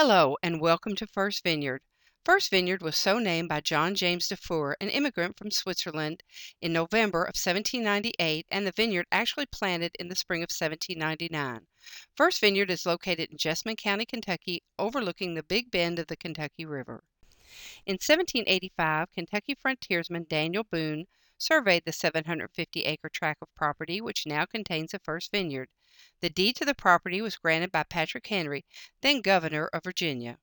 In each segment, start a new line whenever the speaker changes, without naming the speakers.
Hello, and welcome to First Vineyard. First Vineyard was so named by John James Dufour, an immigrant from Switzerland, in November of 1798, and the vineyard actually planted in the spring of 1799. First Vineyard is located in Jessamine County, Kentucky, overlooking the Big Bend of the Kentucky River. In 1785, Kentucky frontiersman Daniel Boone surveyed the 750-acre tract of property which now contains the First Vineyard. The deed to the property was granted by Patrick Henry, then governor of Virginia.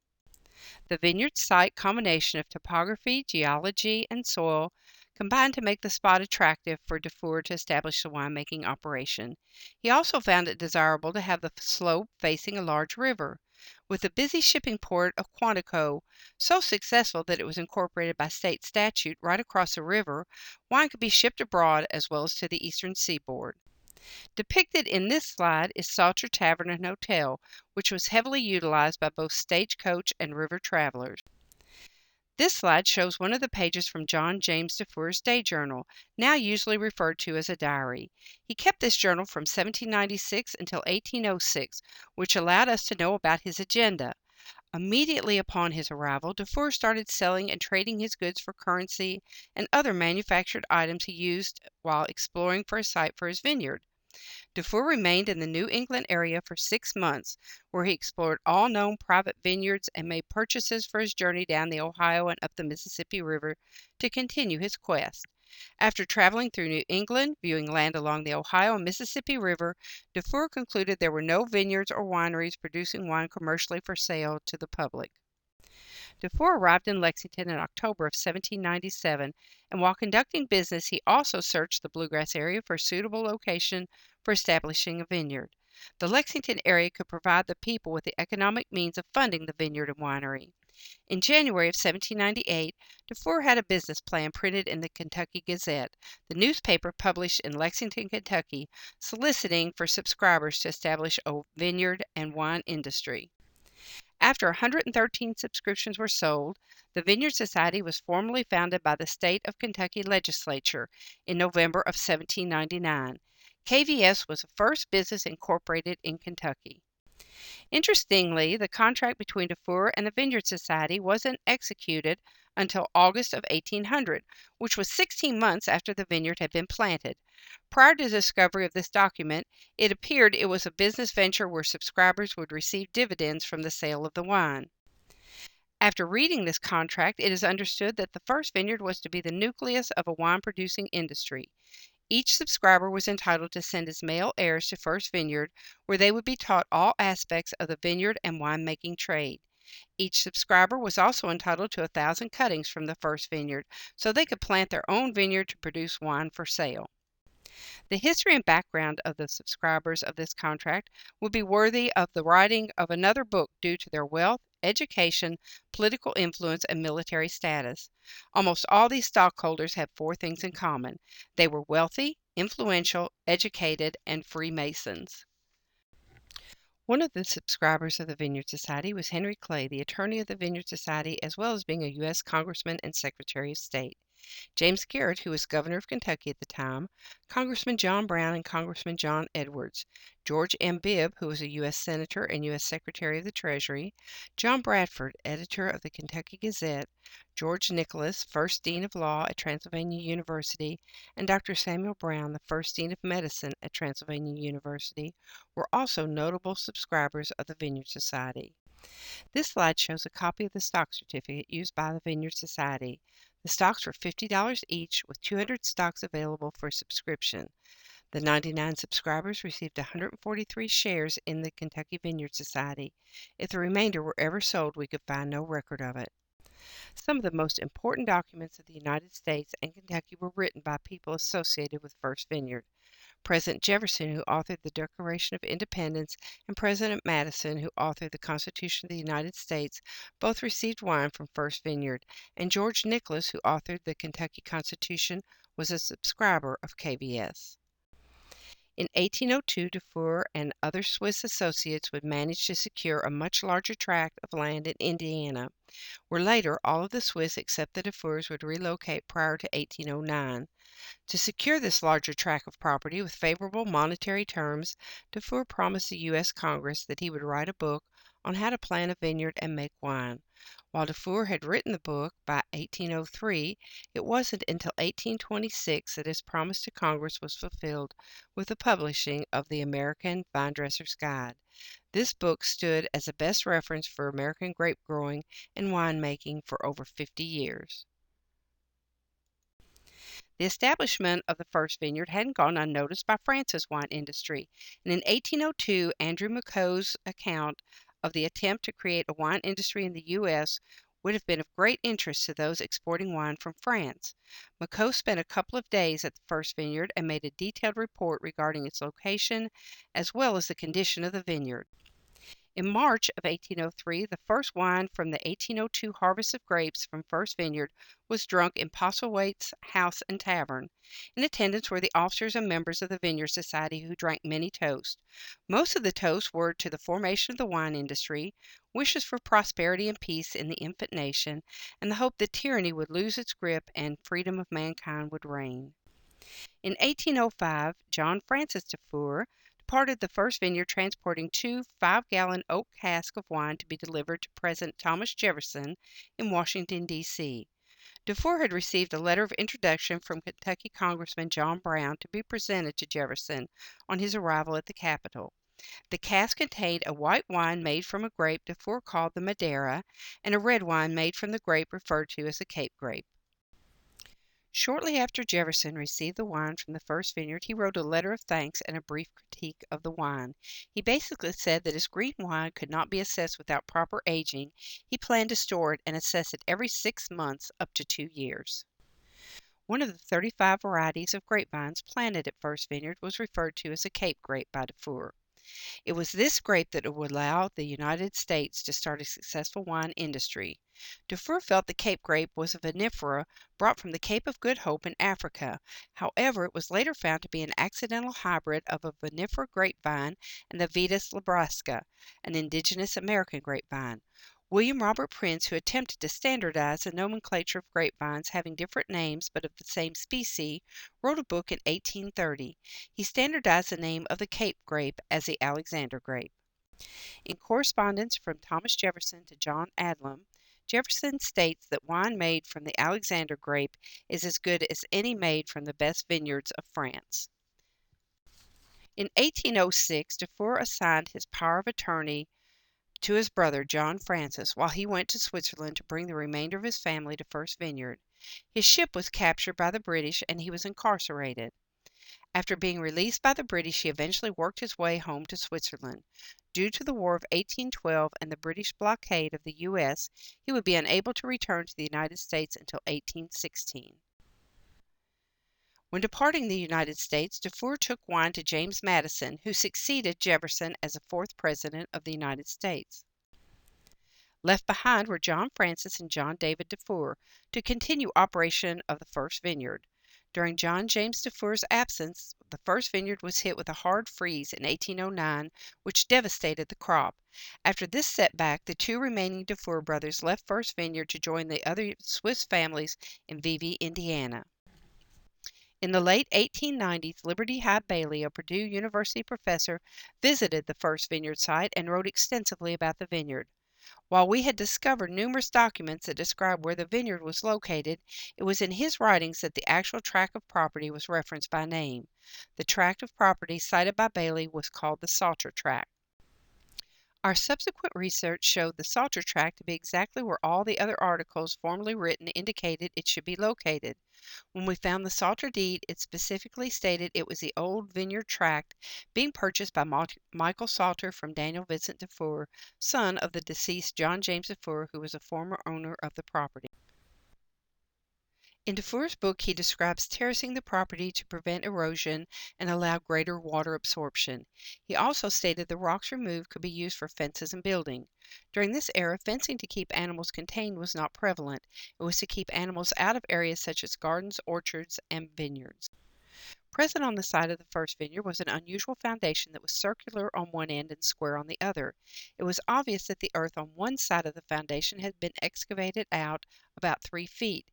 The vineyard site combination of topography, geology, and soil combined to make the spot attractive for Dufour to establish the winemaking operation. He also found it desirable to have the slope facing a large river. With the busy shipping port of Quantico so successful that it was incorporated by state statute right across the river, wine could be shipped abroad as well as to the eastern seaboard. Depicted in this slide is Salter Tavern and Hotel, which was heavily utilized by both stagecoach and river travelers. This slide shows one of the pages from John James Dufour's day journal, now usually referred to as a diary. He kept this journal from 1796 until 1806, which allowed us to know about his agenda. Immediately upon his arrival, Dufour started selling and trading his goods for currency and other manufactured items he used while exploring for a site for his vineyard. Dufour remained in the New England area for 6 months, where he explored all known private vineyards and made purchases for his journey down the Ohio and up the Mississippi River to continue his quest. After traveling through New England, viewing land along the Ohio and Mississippi River, Dufour concluded there were no vineyards or wineries producing wine commercially for sale to the public. Dufour arrived in Lexington in October of 1797, and while conducting business, he also searched the Bluegrass area for a suitable location for establishing a vineyard. The Lexington area could provide the people with the economic means of funding the vineyard and winery. In January of 1798, Dufour had a business plan printed in the Kentucky Gazette, the newspaper published in Lexington, Kentucky, soliciting for subscribers to establish a vineyard and wine industry. After 113 subscriptions were sold, the Vineyard Society was formally founded by the state of Kentucky legislature in November of 1799. KVS was the first business incorporated in Kentucky. Interestingly, the contract between Dufour and the Vineyard Society wasn't executed until August of 1800, which was 16 months after the vineyard had been planted. Prior to the discovery of this document, it appeared it was a business venture where subscribers would receive dividends from the sale of the wine. After reading this contract, it is understood that the First Vineyard was to be the nucleus of a wine-producing industry. Each subscriber was entitled to send his male heirs to First Vineyard, where they would be taught all aspects of the vineyard and winemaking trade. Each subscriber was also entitled to 1,000 cuttings from the First Vineyard, so they could plant their own vineyard to produce wine for sale. The history and background of the subscribers of this contract would be worthy of the writing of another book due to their wealth, education, political influence, and military status. Almost all these stockholders had 4 things in common. They were wealthy, influential, educated, and Freemasons. One of the subscribers of the Vineyard Society was Henry Clay, the attorney of the Vineyard Society, as well as being a U.S. Congressman and Secretary of State. James Garrett, who was governor of Kentucky at the time, Congressman John Brown, and Congressman John Edwards, George M. Bibb, who was a U.S. Senator and U.S. Secretary of the Treasury, John Bradford, editor of the Kentucky Gazette, George Nicholas, first Dean of Law at Transylvania University, and Dr. Samuel Brown, the first Dean of Medicine at Transylvania University, were also notable subscribers of the Vineyard Society. This slide shows a copy of the stock certificate used by the Vineyard Society. The stocks were $50 each, with 200 stocks available for subscription. The 99 subscribers received 143 shares in the Kentucky Vineyard Society. If the remainder were ever sold, we could find no record of it. Some of the most important documents of the United States and Kentucky were written by people associated with First Vineyard. President Jefferson, who authored the Declaration of Independence, and President Madison, who authored the Constitution of the United States, both received wine from First Vineyard, and George Nicholas, who authored the Kentucky Constitution, was a subscriber of KVS. In 1802, Dufour and other Swiss associates would manage to secure a much larger tract of land in Indiana, where later all of the Swiss except the Dufours would relocate prior to 1809. To secure this larger tract of property with favorable monetary terms, Dufour promised the U.S. Congress that he would write a book on how to plant a vineyard and make wine. While Dufour had written the book by 1803, it wasn't until 1826 that his promise to Congress was fulfilled with the publishing of the American Vinedresser's Guide. This book stood as the best reference for American grape growing and winemaking for over 50 years. The establishment of the first vineyard hadn't gone unnoticed by France's wine industry, and in 1802 Andrew McCoe's account of the attempt to create a wine industry in the U.S. would have been of great interest to those exporting wine from France. McCoe spent a couple of days at the first vineyard and made a detailed report regarding its location as well as the condition of the vineyard. In March of 1803, the first wine from the 1802 harvest of grapes from First Vineyard was drunk in Postlethwaite's house and tavern. In attendance were the officers and members of the Vineyard Society who drank many toasts. Most of the toasts were to the formation of the wine industry, wishes for prosperity and peace in the infant nation, and the hope that tyranny would lose its grip and freedom of mankind would reign. In 1805, John Francis Dufour departed the first vineyard transporting two 5-gallon oak casks of wine to be delivered to President Thomas Jefferson in Washington, D.C. Dufour had received a letter of introduction from Kentucky Congressman John Brown to be presented to Jefferson on his arrival at the Capitol. The cask contained a white wine made from a grape Dufour called the Madeira, and a red wine made from the grape referred to as the Cape grape. Shortly after Jefferson received the wine from the first vineyard, he wrote a letter of thanks and a brief critique of the wine. He basically said that as green wine could not be assessed without proper aging, he planned to store it and assess it every 6 months up to 2 years. One of the 35 varieties of grapevines planted at First Vineyard was referred to as a Cape grape by Dufour. It was this grape that would allow the United States to start a successful wine industry. Dufour felt the Cape grape was a vinifera brought from the Cape of Good Hope in Africa. However, it was later found to be an accidental hybrid of a vinifera grapevine and the Vitis labrusca, an indigenous American grapevine. William Robert Prince, who attempted to standardize the nomenclature of grapevines having different names but of the same species, wrote a book in 1830. He standardized the name of the Cape grape as the Alexander grape. In correspondence from Thomas Jefferson to John Adlam, Jefferson states that wine made from the Alexander grape is as good as any made from the best vineyards of France. In 1806, Dufour assigned his power of attorney to his brother John Francis while he went to Switzerland to bring the remainder of his family to First Vineyard. His ship was captured by the British and he was incarcerated. After being released by the British, he eventually worked his way home to Switzerland. Due to the War of 1812 and the British blockade of the U.S., he would be unable to return to the United States until 1816. When departing the United States, Dufour took wine to James Madison, who succeeded Jefferson as the 4th President of the United States. Left behind were John Francis and John David Dufour to continue operation of the first vineyard. During John James Dufour's absence, the first vineyard was hit with a hard freeze in 1809, which devastated the crop. After this setback, the 2 remaining Dufour brothers left First Vineyard to join the other Swiss families in Vevey, Indiana. In the late 1890s, Liberty Hyde Bailey, a Purdue University professor, visited the first vineyard site and wrote extensively about the vineyard. While we had discovered numerous documents that describe where the vineyard was located, it was in his writings that the actual tract of property was referenced by name. The tract of property cited by Bailey was called the Salter Tract. Our subsequent research showed the Salter Tract to be exactly where all the other articles formerly written indicated it should be located. When we found the Salter deed, it specifically stated it was the old vineyard tract being purchased by Michael Salter from Daniel Vincent Dufour, son of the deceased John James Dufour, who was a former owner of the property. In Dufour's book, he describes terracing the property to prevent erosion and allow greater water absorption. He also stated the rocks removed could be used for fences and building. During this era, fencing to keep animals contained was not prevalent. It was to keep animals out of areas such as gardens, orchards, and vineyards. Present on the site of the first vineyard was an unusual foundation that was circular on one end and square on the other. It was obvious that the earth on one side of the foundation had been excavated out about 3 feet.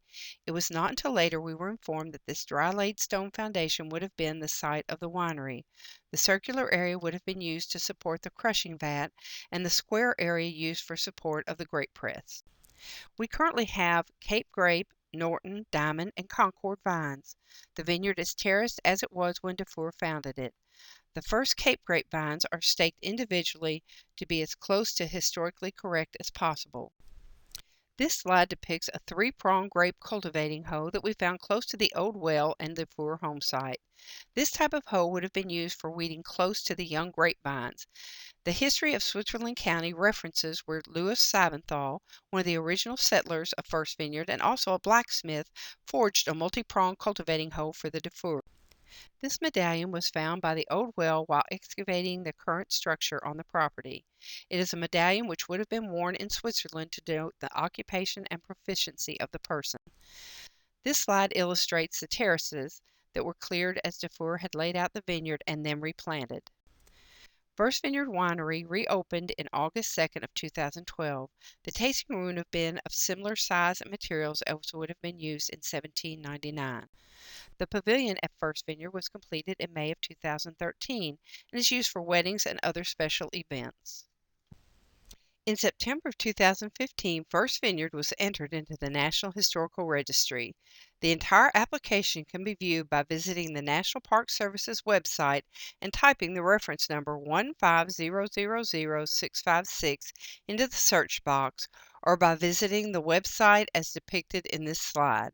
It was not until later we were informed that this dry laid stone foundation would have been the site of the winery. The circular area would have been used to support the crushing vat, and the square area used for support of the grape press. We currently have Cape Grape, Norton, Diamond, and Concord vines. The vineyard is terraced as it was when Dufour founded it. The first Cape Grape vines are staked individually to be as close to historically correct as possible. This slide depicts a three-pronged grape cultivating hoe that we found close to the old well and the Dufour home site. This type of hoe would have been used for weeding close to the young grapevines. The history of Switzerland County references where Louis Siebenthal, one of the original settlers of First Vineyard and also a blacksmith, forged a multi-pronged cultivating hoe for the Dufour. This medallion was found by the old well while excavating the current structure on the property. It is a medallion which would have been worn in Switzerland to denote the occupation and proficiency of the person. This slide illustrates the terraces that were cleared as Dufour had laid out the vineyard and then replanted. First Vineyard Winery reopened in August 2nd of 2012. The tasting room would have been of similar size and materials as would have been used in 1799. The pavilion at First Vineyard was completed in May of 2013 and is used for weddings and other special events. In September of 2015, First Vineyard was entered into the National Historical Registry. The entire application can be viewed by visiting the National Park Service's website and typing the reference number 15000-656 into the search box, or by visiting the website as depicted in this slide.